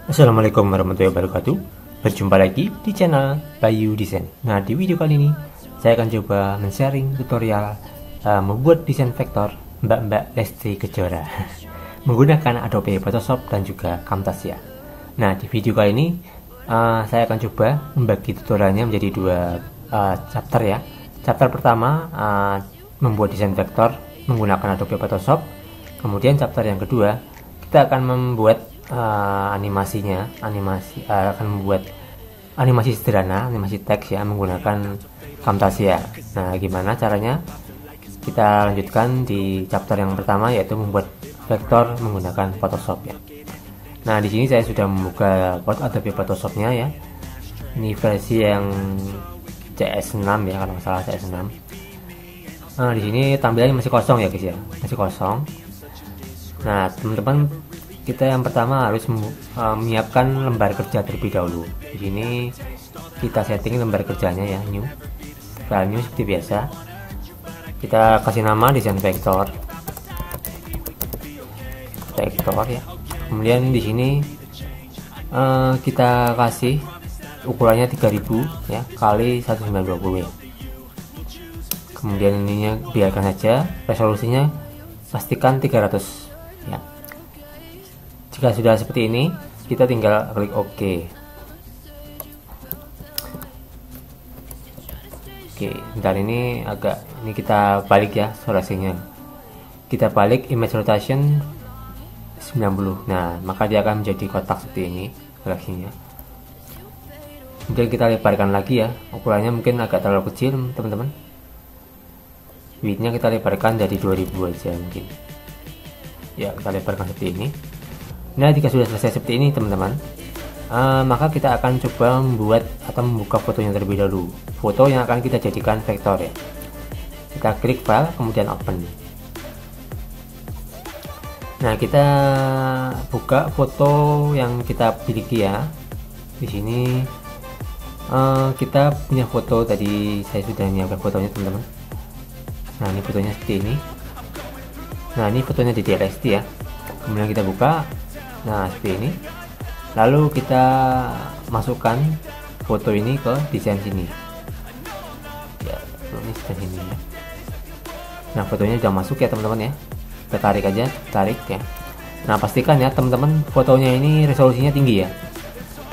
Assalamualaikum warahmatullahi wabarakatuh. Berjumpa lagi di channel Bayu Desain. Nah, di video kali ini saya akan coba men-sharing tutorial membuat desain vektor Mbak Lesti Kejora menggunakan Adobe Photoshop dan juga Camtasia. Nah, di video kali ini saya akan coba membagi tutorialnya menjadi dua chapter ya. Chapter pertama membuat desain vektor menggunakan Adobe Photoshop. Kemudian chapter yang kedua kita akan membuat animasinya, akan membuat animasi sederhana, animasi teks ya menggunakan Camtasia. Nah, gimana caranya? Kita lanjutkan di chapter yang pertama, yaitu membuat vektor menggunakan Photoshop ya. Nah, di sini saya sudah membuka Adobe Photoshopnya ya. Ini versi yang CS6 ya, kalau nggak salah CS6. Nah, di sini tampilannya masih kosong ya guys ya, masih kosong. Nah, teman-teman, kita yang pertama harus menyiapkan lembar kerja terlebih dahulu. Di sini kita setting lembar kerjanya ya, new, file new seperti biasa. Kita kasih nama desain vektor ya. Kemudian di sini kita kasih ukurannya 3000 ya kali 1920 ya. Kemudian ininya biarkan saja, resolusinya pastikan 300 ya. Jika sudah seperti ini, kita tinggal klik OK. Oke, bentar, ini kita balik ya resolusinya. Kita balik image rotation 90. Nah, maka dia akan menjadi kotak seperti ini galaksinya. Kemudian kita lebarkan lagi ya. Ukurannya mungkin agak terlalu kecil, teman-teman. Widthnya kita lebarkan dari 2000 aja mungkin. Ya, kita lebarkan seperti ini. Nah, jika sudah selesai seperti ini teman-teman, maka kita akan coba membuat atau membuka fotonya terlebih dahulu, foto yang akan kita jadikan vektor ya. Kita klik file, kemudian open. Nah, kita buka foto yang kita miliki ya. Di sini kita punya foto, tadi saya sudah menyiapkan fotonya teman-teman. Nah, ini fotonya seperti ini. Nah, ini fotonya di DLST ya. Kemudian kita buka. Nah, seperti ini. Lalu kita masukkan foto ini ke desain sini. Ya, ini desain sini ya. Nah, fotonya sudah masuk ya teman-teman ya. Kita tarik aja, tarik ya. Nah, pastikan ya teman-teman, fotonya ini resolusinya tinggi ya.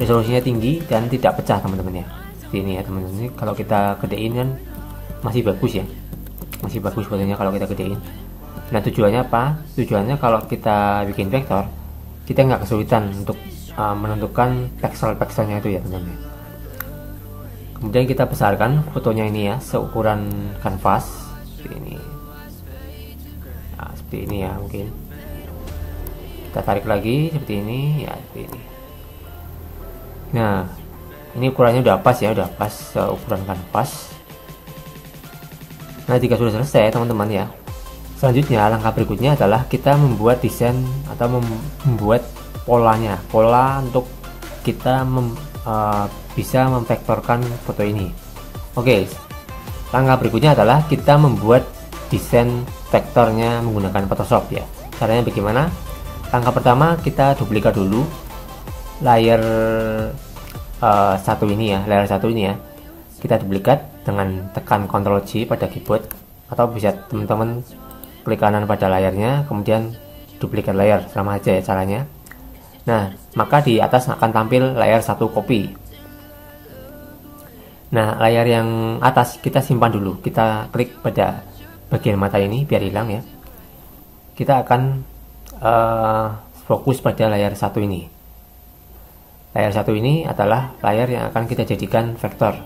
Resolusinya tinggi dan tidak pecah teman-teman ya. Seperti ini ya teman-teman. Ini kalau kita gedein kan masih bagus ya. Masih bagus fotonya kalau kita gedein. Nah, tujuannya apa? Tujuannya kalau kita bikin vektor, kita nggak kesulitan untuk menentukan pixel-pixelnya itu ya teman-teman. Kemudian kita besarkan fotonya ini ya, seukuran kanvas seperti ini. Nah, seperti ini ya mungkin. Kita tarik lagi seperti ini ya, seperti ini. Nah, ini ukurannya udah pas ya, udah pas seukuran kanvas. Nah, jika sudah selesai teman-teman ya, selanjutnya langkah berikutnya adalah kita membuat desain atau membuat pola untuk kita bisa memvektorkan foto ini. Oke, langkah berikutnya adalah kita membuat desain vektornya menggunakan Photoshop ya. Caranya bagaimana? Langkah pertama, kita duplikat dulu layer satu ini ya, kita duplikat dengan tekan Ctrl J pada keyboard, atau bisa teman-teman klik kanan pada layarnya, kemudian duplikat layer, sama aja ya caranya. Nah, maka di atas akan tampil layar satu copy. Nah, layar yang atas kita simpan dulu. Kita klik pada bagian mata ini biar hilang ya. Kita akan fokus pada layar satu ini. Layar satu ini adalah layar yang akan kita jadikan vektor.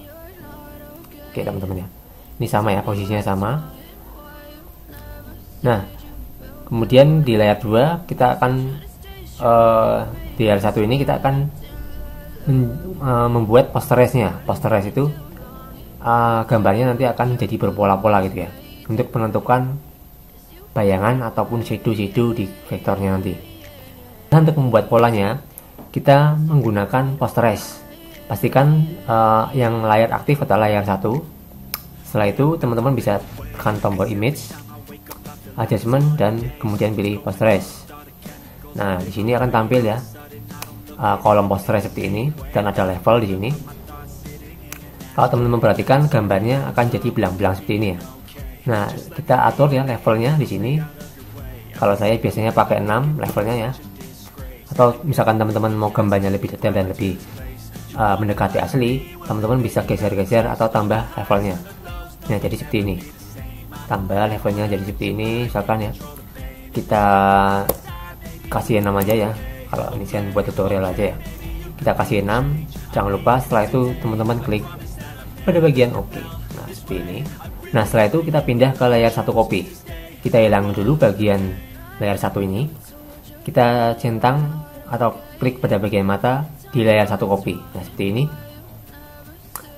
Oke teman-teman ya. Ini sama ya, posisinya sama. Nah, kemudian di layar 2 kita akan di layar 1 ini kita akan membuat posterize-nya. Posterize itu gambarnya nanti akan jadi berpola-pola gitu ya, untuk menentukan bayangan ataupun shadow di vektornya nanti. Nah, untuk membuat polanya kita menggunakan posterize. Pastikan yang layar aktif adalah layar 1. Setelah itu teman-teman bisa tekan tombol image, adjustment, dan kemudian pilih posterize. Nah, di sini akan tampil ya kolom poster seperti ini dan ada level di sini. Kalau teman-teman perhatikan, gambarnya akan jadi belang-belang seperti ini ya. Nah, kita atur ya levelnya di sini. Kalau saya biasanya pakai 6 levelnya ya. Atau misalkan teman-teman mau gambarnya lebih detail dan lebih mendekati asli, teman-teman bisa geser-geser atau tambah levelnya. Nah, jadi seperti ini. Tambah levelnya jadi seperti ini, misalkan ya. Kita kasih 6 aja ya. Kalau ini saya buat tutorial aja ya. Kita kasih 6. Jangan lupa setelah itu teman-teman klik pada bagian OK. Nah, seperti ini. Nah, setelah itu kita pindah ke layar 1 copy. Kita hilang dulu bagian layar 1 ini. Kita centang atau klik pada bagian mata di layar 1 copy. Nah, seperti ini.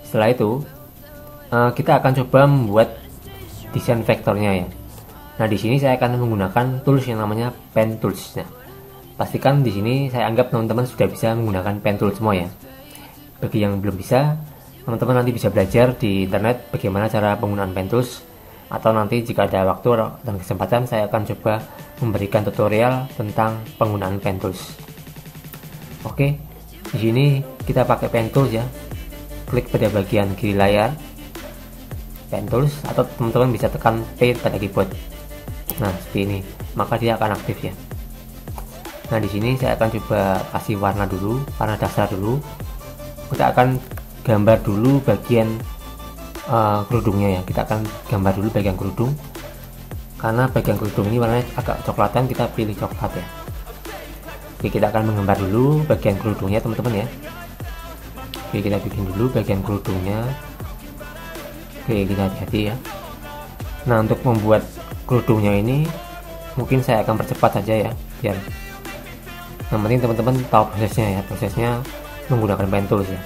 Setelah itu kita akan coba membuat desain vektornya ya. Nah, di sini saya akan menggunakan tools yang namanya pen tools. Nah, pastikan di sini saya anggap teman-teman sudah bisa menggunakan pen tools semua ya. Bagi yang belum bisa, teman-teman nanti bisa belajar di internet bagaimana cara penggunaan pen tools, atau nanti jika ada waktu dan kesempatan saya akan coba memberikan tutorial tentang penggunaan pen tools. Oke, di sini kita pakai pen tools ya. Klik pada bagian kiri layar pen tools, atau teman-teman bisa tekan P pada keyboard. Nah, seperti ini, maka dia akan aktif ya. Nah, di sini saya akan coba kasih warna dulu, warna dasar dulu. Kita akan gambar dulu bagian kerudungnya ya. Kita akan gambar dulu bagian kerudung, karena bagian kerudung ini warnanya agak coklatan, kita pilih coklat ya. Oke, kita akan menggambar dulu bagian kerudungnya teman-teman ya. Oke, kita bikin dulu bagian kerudungnya. Oke, kita hati-hati ya. Nah, untuk membuat kerudungnya ini mungkin saya akan percepat saja ya, biar yang penting teman-teman tahu prosesnya ya. Prosesnya menggunakan pen tools ya.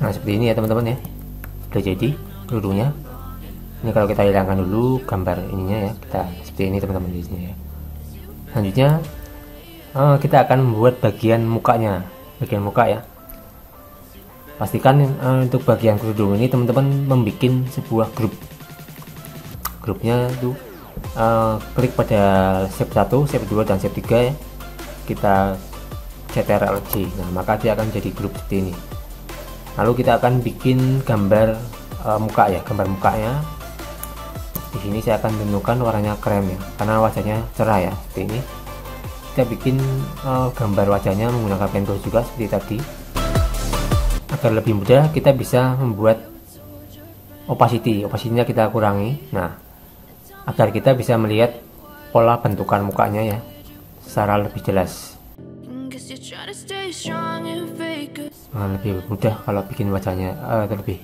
Nah, seperti ini ya teman-teman ya. Sudah jadi kerudungnya. Ini kalau kita hilangkan dulu gambar ininya ya, kita seperti ini teman-teman di sini ya. Selanjutnya kita akan membuat bagian mukanya, bagian muka ya. Pastikan untuk bagian kerudung ini teman-teman membuat sebuah grup. Grupnya itu klik pada shape 1, shape 2 dan shape 3 ya. Kita CTRL-J. Nah, maka dia akan jadi grup seperti ini. Lalu kita akan bikin gambar muka ya, gambar mukanya. Di sini saya akan tentukan warnanya krem ya, karena wajahnya cerah ya, seperti ini. Kita bikin gambar wajahnya menggunakan pen tools juga seperti tadi. Agar lebih mudah, kita bisa membuat opacity-nya kita kurangi. Nah, agar kita bisa melihat pola bentukan mukanya ya secara lebih jelas. Nah, lebih mudah kalau bikin wajahnya, lebih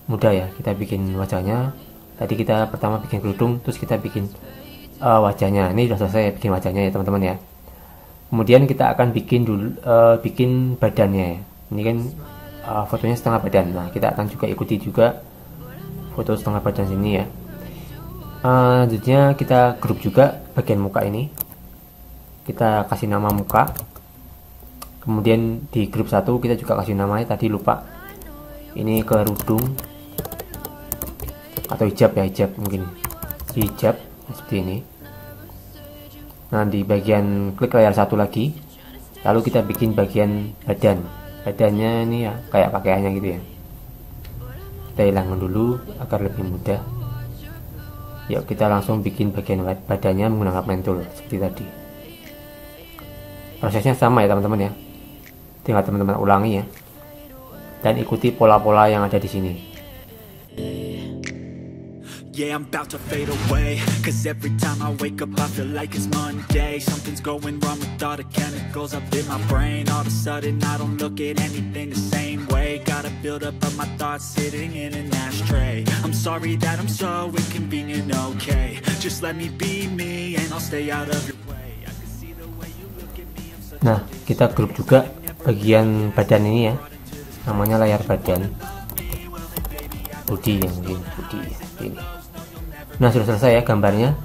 mudah ya kita bikin wajahnya. Tadi kita pertama bikin kerudung, terus kita bikin wajahnya. Ini sudah selesai ya, bikin wajahnya ya teman-teman ya. Kemudian kita akan bikin dulu bikin badannya ya. Ini kan fotonya setengah badan. Nah, kita akan juga ikuti juga foto setengah badan sini ya. Selanjutnya kita grup juga bagian muka ini. Kita kasih nama muka. Kemudian di grup 1 kita juga kasih namanya, tadi lupa. Ini kerudung atau hijab ya, hijab mungkin hijab seperti ini. Nah, di bagian klik layar 1 lagi, lalu kita bikin bagian badannya ini ya, kayak pakaiannya gitu ya. Kita hilangkan dulu agar lebih mudah. Yuk, kita langsung bikin bagian badannya menggunakan pen tool seperti tadi. Prosesnya sama ya teman-teman ya, tinggal teman-teman ulangi ya, dan ikuti pola-pola yang ada di sini. Yeah, I'm about to fade away, cause every time I wake up I feel like it's Monday. Something's going wrong with all the chemicals up in my brain. All of a sudden I don't look at anything the same way. Gotta build up of my thoughts sitting in an ashtray. I'm sorry that I'm so inconvenient, okay. Just let me be me and I'll stay out of your way. I can see the way you look at me. Nah, kita grup juga bagian badan ini ya, namanya layar badan, body ya, mungkin body ini. Nah, sudah selesai ya gambarnya.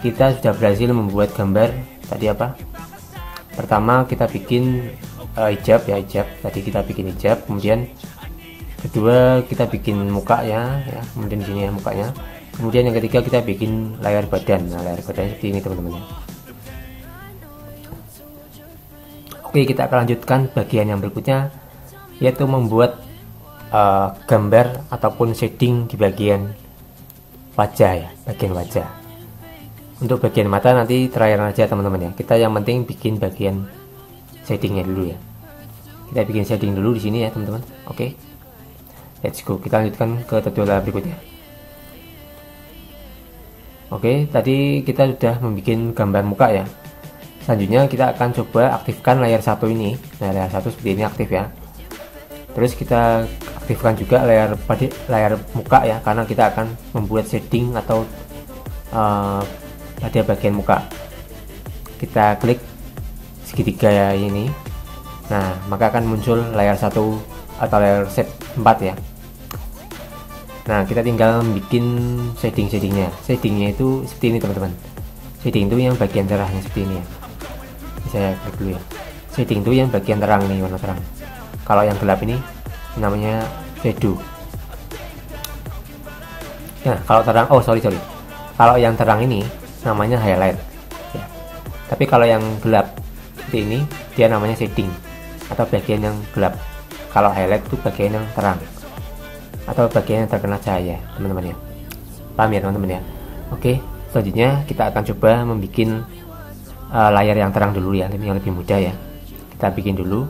Kita sudah berhasil membuat gambar tadi apa, Pertama kita bikin hijab ya, hijab. Tadi kita bikin hijab, kemudian kedua kita bikin muka ya, kemudian di sini ya mukanya. Kemudian yang ketiga kita bikin layar badan. Nah, layar badan seperti ini teman-teman ya. Oke, kita akan lanjutkan bagian yang berikutnya, yaitu membuat gambar ataupun shading di bagian wajah ya, bagian wajah. Untuk bagian mata nanti terakhir aja teman-teman ya. Kita yang penting bikin bagian shadingnya dulu ya. Kita bikin shading dulu di sini ya teman-teman. Oke, let's go. Kita lanjutkan ke tutorial berikutnya. Oke, tadi kita sudah membuat gambar muka ya. Selanjutnya kita akan coba aktifkan layar satu ini. Nah, layar satu seperti ini aktif ya. Terus kita aktifkan juga layar muka ya, karena kita akan membuat shading atau pada bagian muka. Kita klik segitiga ya ini. Nah, maka akan muncul layar satu atau layar set 4 ya. Nah, kita tinggal bikin shadingnya. Shadingnya itu seperti ini teman-teman. Shading itu yang bagian cerahnya seperti ini ya. Saya klik dulu ya. Shading itu yang bagian terang nih, warna terang. Kalau yang gelap ini namanya shadow. Nah, kalau terang, sorry. Kalau yang terang ini namanya highlight ya. Tapi kalau yang gelap seperti ini dia namanya shading atau bagian yang gelap. Kalau highlight itu bagian yang terang atau bagian yang terkena cahaya teman-teman ya. Paham ya teman-teman ya. Oke, selanjutnya kita akan coba membuat layar yang terang dulu ya, yang lebih mudah ya. Kita bikin dulu.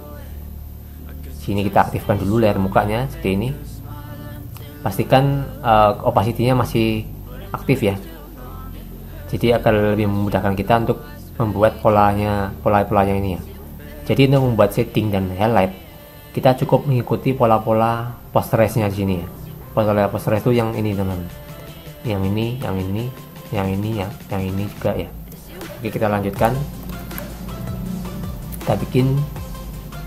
Sini kita aktifkan dulu layar mukanya seperti ini. Pastikan opacity-nya masih aktif ya. Jadi akan lebih memudahkan kita untuk membuat pola-polanya ini ya. Jadi untuk membuat shading dan highlight, kita cukup mengikuti pola-pola posternya di sini ya. Pola poster itu yang ini teman-teman. Yang ini juga ya. Oke, kita lanjutkan. Kita bikin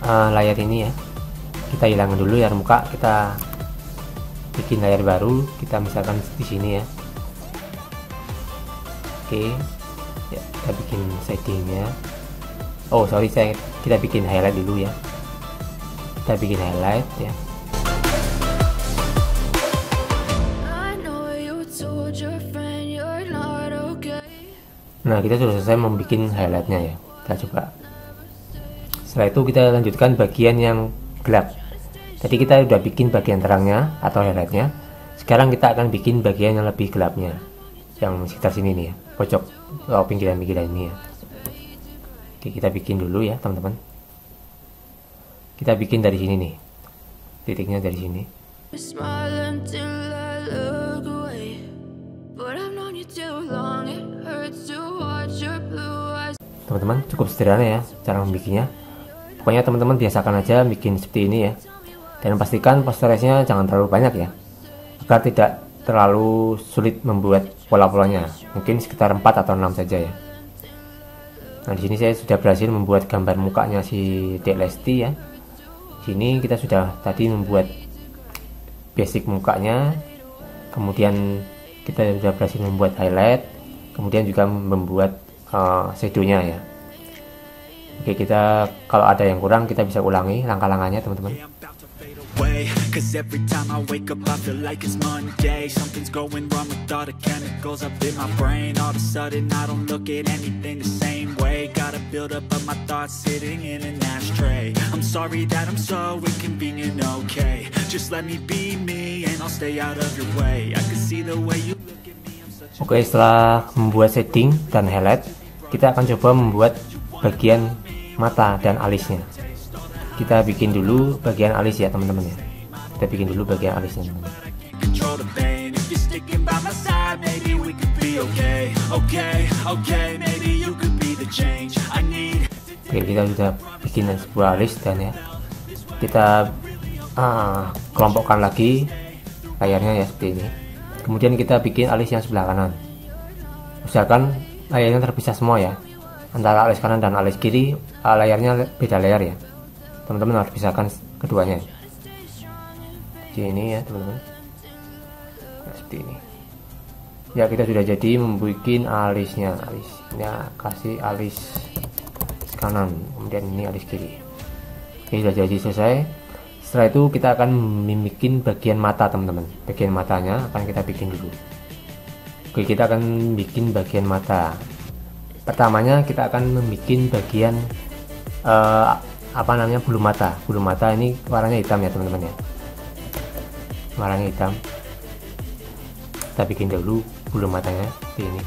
layar ini ya. Kita hilangkan dulu layar muka, kita bikin layar baru. Kita misalkan di sini ya. Oke, ya, kita bikin shadingnya. Kita bikin highlight dulu ya. Kita bikin highlight ya. Nah, kita sudah selesai membuat highlightnya ya. Kita coba. Setelah itu kita lanjutkan bagian yang gelap. Tadi kita sudah bikin bagian terangnya atau highlightnya. Sekarang kita akan bikin bagian yang lebih gelapnya, yang sekitar sini nih ya, pojok atau pinggiran ini ya. Oke, kita bikin dulu ya teman-teman. Kita bikin dari sini nih, titiknya dari sini. Teman-teman, cukup sederhana ya cara membikinnya. Pokoknya teman-teman biasakan aja bikin seperti ini ya. Dan pastikan posterisnya jangan terlalu banyak ya, agar tidak terlalu sulit membuat pola-polanya. Mungkin sekitar 4 atau 6 saja ya. Nah, di sini saya sudah berhasil membuat gambar mukanya si Dek Lesti ya. Sini kita sudah tadi membuat basic mukanya, kemudian kita sudah berhasil membuat highlight, kemudian juga membuat shadownya ya. Oke, kita kalau ada yang kurang kita bisa ulangi langkah-langkahnya teman-teman. Cause every time I wake up I feel like it's Monday. Something's going wrong with all the chemicals up in my brain. All of a sudden I don't look at anything the same way. Gotta build up of my thoughts sitting in an ashtray. I'm sorry that I'm so inconvenient, okay. Just let me be me and I'll stay out of your way. I can see the way you look at me. Oke, setelah membuat shading dan highlight, kita akan coba membuat bagian mata dan alisnya. Kita bikin dulu bagian alis ya teman-teman ya. Kita bikin dulu bagian alisnya teman-teman. Oke, kita sudah bikin sebuah alis dan ya kita kelompokkan lagi layarnya ya seperti ini. Kemudian kita bikin alis yang sebelah kanan. Usahakan layarnya terpisah semua ya. Antara alis kanan dan alis kiri layarnya beda layar ya. Teman-teman harus pisahkan keduanya. Seperti ini ya teman-teman. Nah, seperti ini. Ya, kita sudah jadi membuat alisnya. Alisnya kasih alis kanan, kemudian ini alis kiri. Oke, sudah jadi selesai. Setelah itu kita akan bikin bagian mata teman-teman. Bagian matanya akan kita bikin dulu. Oke, kita akan bikin bagian mata. Pertamanya kita akan membuat bagian bulu mata. Bulu mata ini warnanya hitam ya teman-teman ya. Warnanya hitam. Kita bikin dulu bulu matanya seperti ini.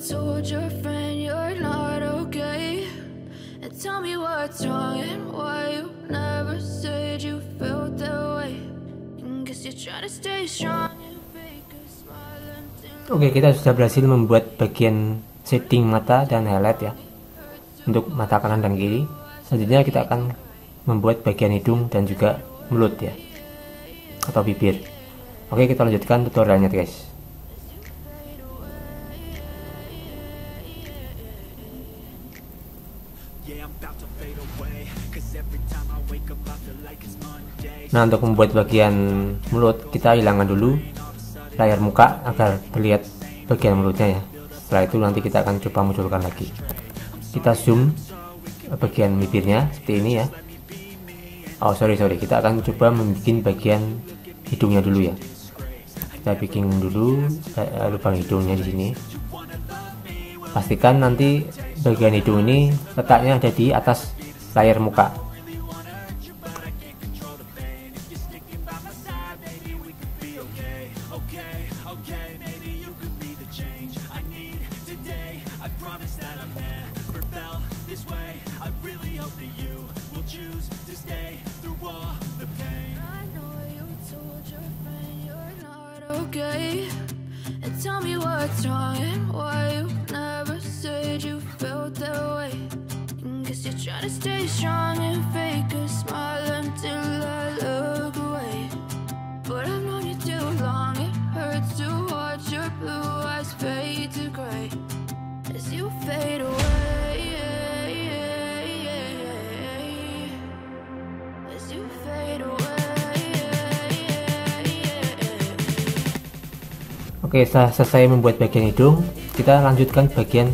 Told your friend you're not okay, and tell me what's wrong and why you never said you felt that way. Guess you're trying to stay strong and fake a smile until. Oke, kita sudah berhasil membuat bagian shading mata dan highlight ya untuk mata kanan dan kiri. Selanjutnya kita akan membuat bagian hidung dan juga mulut ya, atau bibir. Oke, kita lanjutkan tutorialnya guys. Nah, untuk membuat bagian mulut kita hilangkan dulu layar muka agar terlihat bagian mulutnya ya. Setelah itu nanti kita akan coba munculkan lagi. Kita zoom bagian bibirnya seperti ini ya. Oh sorry, kita akan coba membuat bagian hidungnya dulu ya. Kita bikin dulu lubang hidungnya di sini. Pastikan nanti bagian hidung ini letaknya ada di atas layar muka. Okay, and tell me what's wrong and why you never said you felt that way. Guess you're trying to stay strong and fake a smile until I look away. But I've known you too long, it hurts to watch your blue eyes fade to gray as you fade away. As you fade away. Oke, setelah selesai membuat bagian hidung, kita lanjutkan bagian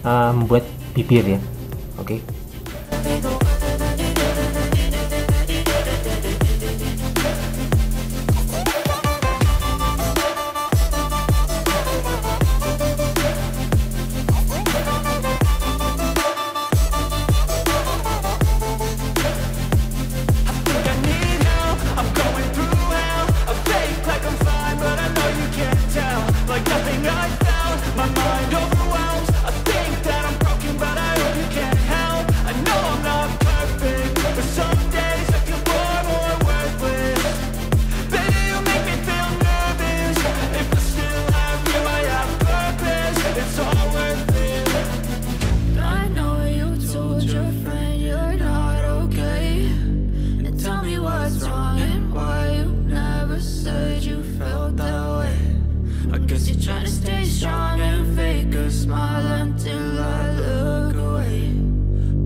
membuat bibir ya. Oke. Like until I look away.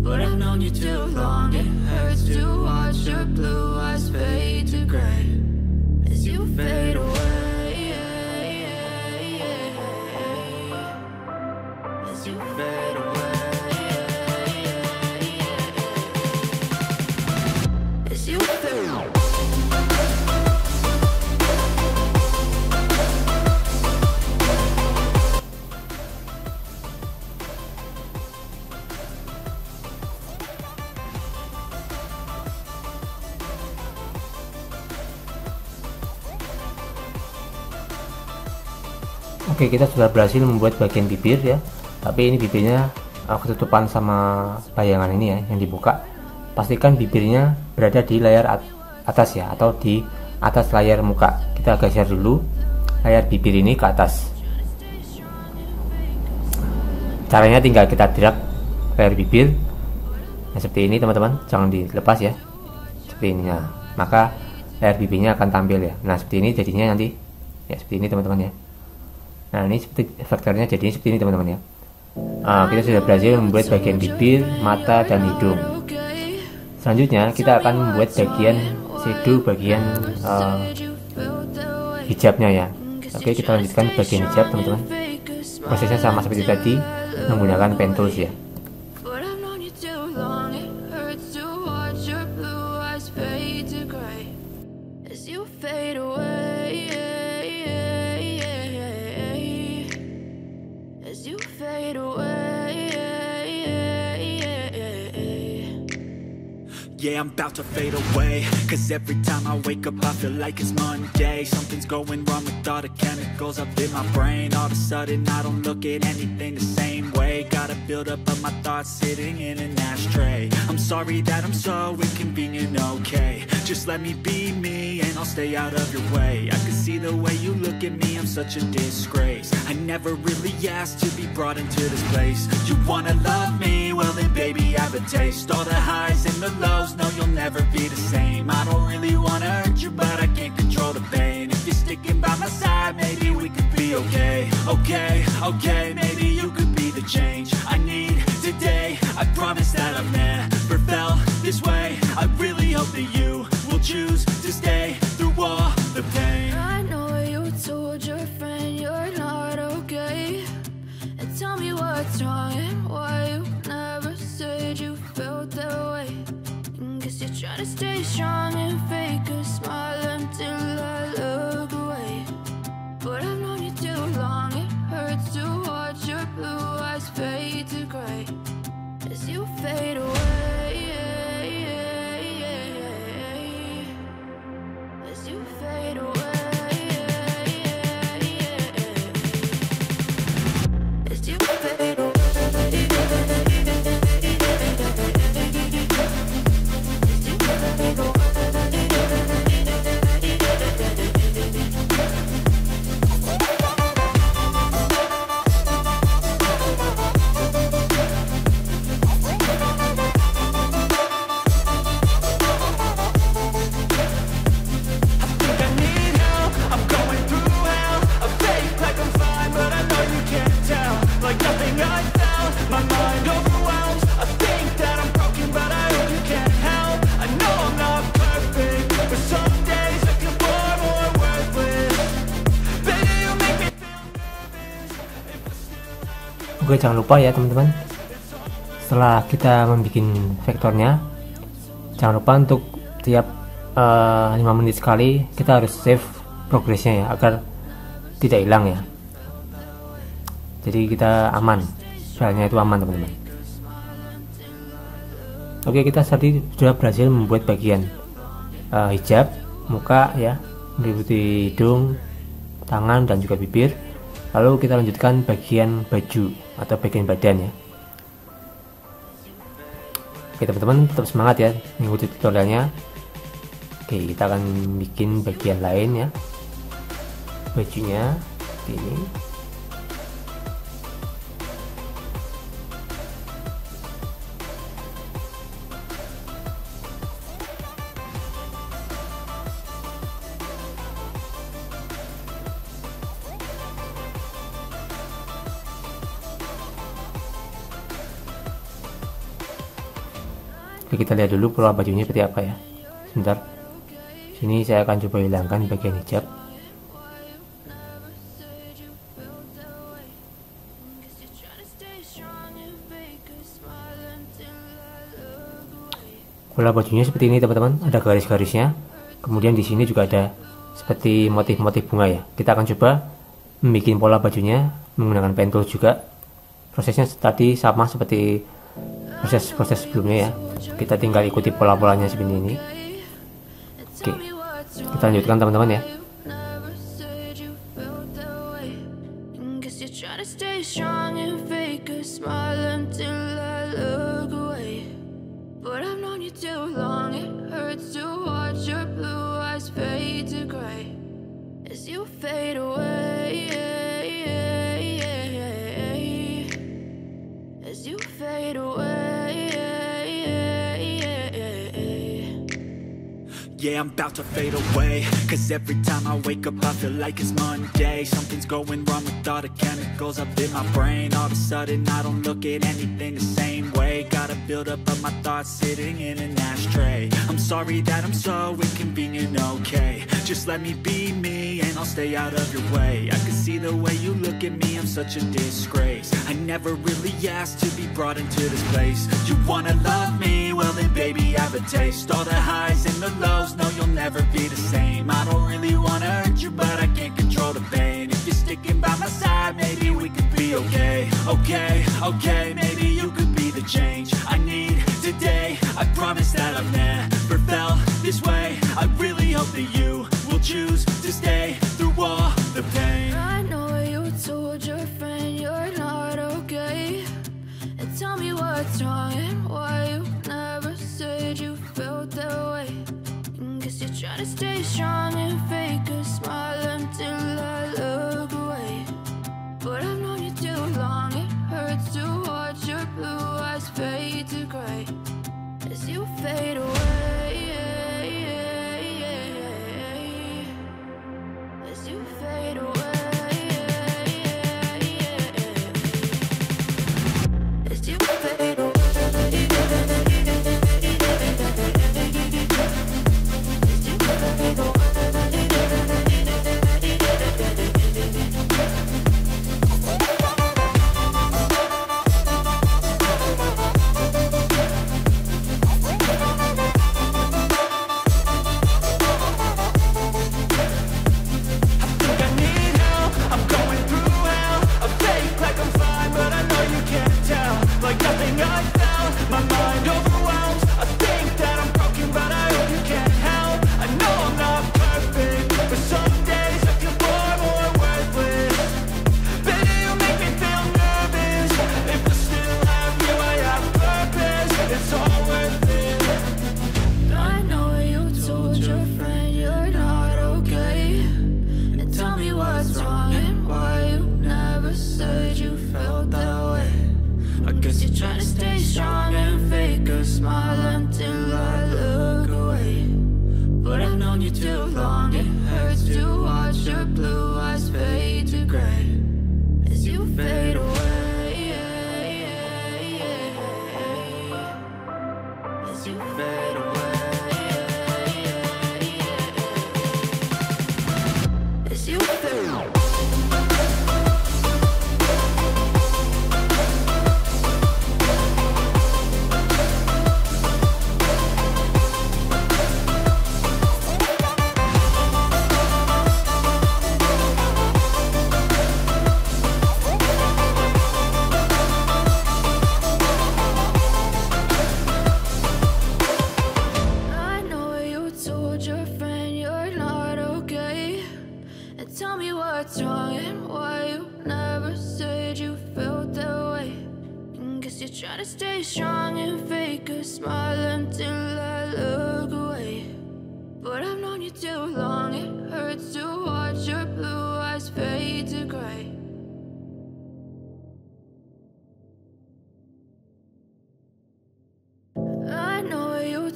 But I've known you too long, it hurts to watch your blue eyes fade to gray as you fade away, as you fade away, as you fade away. Oke, kita sudah berhasil membuat bagian bibir ya, tapi ini bibirnya ketutupan sama bayangan ini ya yang dibuka. Pastikan bibirnya berada di layar atas ya, atau di atas layar muka. Kita geser dulu layar bibir ini ke atas. Caranya tinggal kita drag layar bibir, nah seperti ini teman-teman, jangan dilepas ya, seperti ini. Nah, maka layar bibirnya akan tampil ya. Nah seperti ini jadinya nanti ya, seperti ini teman-teman ya. Nah ini seperti efektornya jadinya seperti ini teman-teman ya. Kita sudah berhasil membuat bagian bibir, mata, dan hidung. Selanjutnya kita akan membuat bagian shadow, bagian hijabnya ya. Oke, kita lanjutkan bagian hijab teman-teman. Prosesnya sama seperti tadi, menggunakan pen tools ya. Yeah, I'm about to fade away, cause every time I wake up I feel like it's Monday. Something's going wrong with all the chemicals up in my brain. All of a sudden I don't look at anything the same way. Gotta build up of my thoughts sitting in an ashtray. I'm sorry that I'm so inconvenient, okay. Just let me be me and I'll stay out of your way. I can see the way you look at me, I'm such a disgrace. I never really asked to be brought into this place. You wanna love me? Well then baby I have a taste. All the highs and the lows, no you'll never be the same. I don't really wanna hurt you but I can't control the pain. If you're sticking by my side maybe we could be okay. Okay, maybe you could be the change I need today. I promise that I've never felt this way. I really hope that you will choose to stay through all the pain. I know you told your friend you're not okay, and tell me what's wrong and why you never said you felt that way. Guess you're trying to stay strong and fake a smile until I look away. But I've known you too long, it hurts to watch your blue eyes fade to gray as you fade away, as you fade away, as you fade away. Oke, jangan lupa ya teman-teman, setelah kita membuat vektornya, jangan lupa untuk tiap 5 menit sekali kita harus save progresnya ya, agar tidak hilang ya. Jadi kita aman, filenya itu aman teman-teman. Oke, kita tadi sudah berhasil membuat bagian hijab, muka ya, meliputi hidung, tangan, dan juga bibir. Lalu kita lanjutkan bagian baju atau bagian badan ya. Oke teman-teman, tetap semangat ya mengikuti tutorialnya. Oke, kita akan bikin bagian lain ya, bajunya seperti ini. Oke, kita lihat dulu pola bajunya seperti apa ya. Sebentar. Sini saya akan coba hilangkan bagian hijab. Pola bajunya seperti ini teman-teman, ada garis-garisnya. Kemudian di sini juga ada seperti motif-motif bunga ya. Kita akan coba membuat pola bajunya menggunakan pen tool juga. Prosesnya tadi sama seperti proses sebelumnya ya. Kita tinggal ikuti pola-polanya seperti ini. Oke, kita lanjutkan teman-teman ya. Yeah, I'm about to fade away, cause every time I wake up I feel like it's Monday. Something's going wrong with all the chemicals up in my brain. All of a sudden I don't look at anything the same way. Gotta build up of my thoughts sitting in an ashtray. I'm sorry that I'm so inconvenient, okay. Just let me be me and I'll stay out of your way. I can see the way you look at me, I'm such a disgrace. I never really asked to be brought into this place. You wanna love me? Well then baby I have a taste. All the highs and the lows, no you'll never be the same. I don't really wanna hurt you but I can't control the pain. If you're sticking by my side maybe we could be okay. Okay, maybe you could be the change I need today. I promise that I've never felt this way. I really hope that you will choose to stay through all the pain. I know you told your friend you're not okay, and tell me what's wrong and why you never said you felt that way. Guess you're trying to stay strong and fake a smile until I look away. But I've known you too long, it hurts to watch your blue eyes fade to gray as you fade away. As you fade away. As you fade away.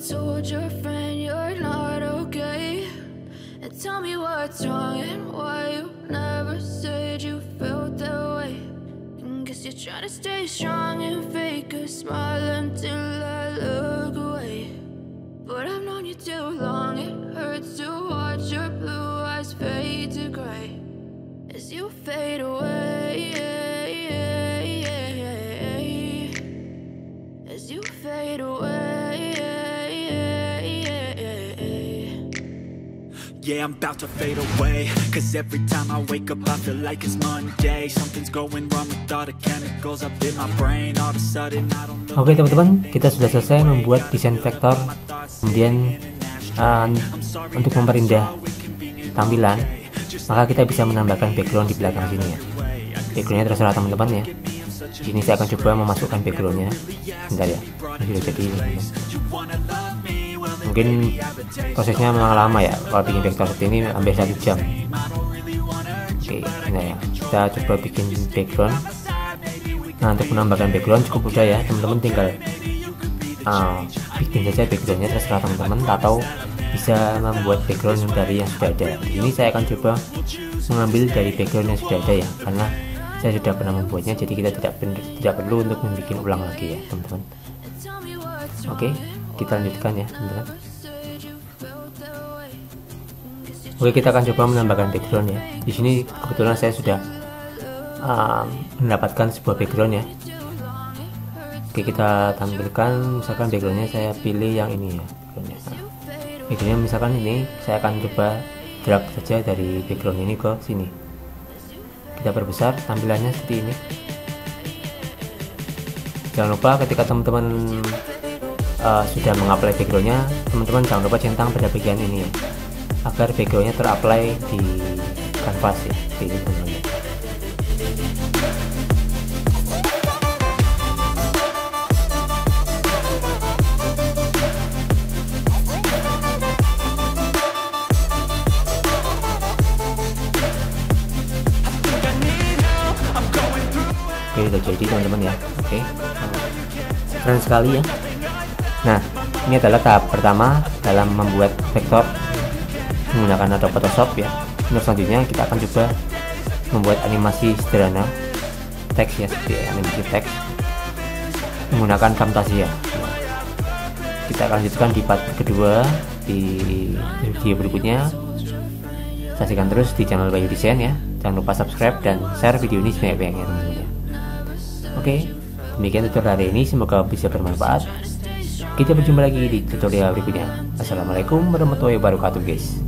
Told your friend you're not okay, and tell me what's wrong and why you never said you felt that way. And guess Guess you're trying to stay strong and fake a smile until I look away. But I've known you too long, it hurts to watch your blue eyes fade to gray as you fade away, as you fade away. Yeah, I'm about to fade away, cause every time I wake up I feel like it's Monday. Something's going wrong with all the chemicals up in my brain. All of a sudden I don't look. Oke teman-teman, kita sudah selesai membuat desain vektor. Kemudian untuk memperindah tampilan, maka kita bisa menambahkan background di belakang sini ya. Backgroundnya terserah teman-teman ya. Ini saya akan coba memasukkan backgroundnya. Bentar ya, ini sudah jadi. Mungkin prosesnya memang lama ya, kalau bikin vektor seperti ini hampir 1 jam. Oke, nah ya, kita coba bikin background. Nah, untuk menambahkan background cukup mudah ya, teman-teman tinggal bikin saja backgroundnya, terserah teman-teman, atau bisa membuat background dari yang sudah ada. Ini saya akan coba mengambil dari background yang sudah ada ya, karena saya sudah pernah membuatnya, jadi kita tidak perlu untuk membuat ulang lagi ya teman-teman. Oke, kita lanjutkan ya teman-teman. Oke, kita akan coba menambahkan background ya. Di sini kebetulan saya sudah mendapatkan sebuah background ya. Oke, kita tampilkan, misalkan backgroundnya saya pilih yang ini ya. Backgroundnya misalkan ini, saya akan coba drag saja dari background ini ke sini. Kita perbesar tampilannya seperti ini. Jangan lupa ketika teman-teman sudah mengapply backgroundnya, teman-teman jangan lupa centang pada bagian ini ya, agar backgroundnya terapply di kanvas ya. Ini teman-teman. Oke, udah jadi teman-teman ya. Oke, keren sekali ya. Nah, ini adalah tahap pertama dalam membuat vektor menggunakan Adobe Photoshop ya. Untuk selanjutnya kita akan coba membuat animasi sederhana teks ya, seperti animasi teks menggunakan Camtasia. Kita akan lanjutkan di part kedua di video berikutnya. Saksikan terus di channel Bayu Desain ya. Jangan lupa subscribe dan share video ini sebanyak-banyaknya teman-teman. Oke, demikian tutorial hari ini, semoga bisa bermanfaat. Kita berjumpa lagi di tutorial berikutnya. Assalamualaikum warahmatullahi wabarakatuh guys.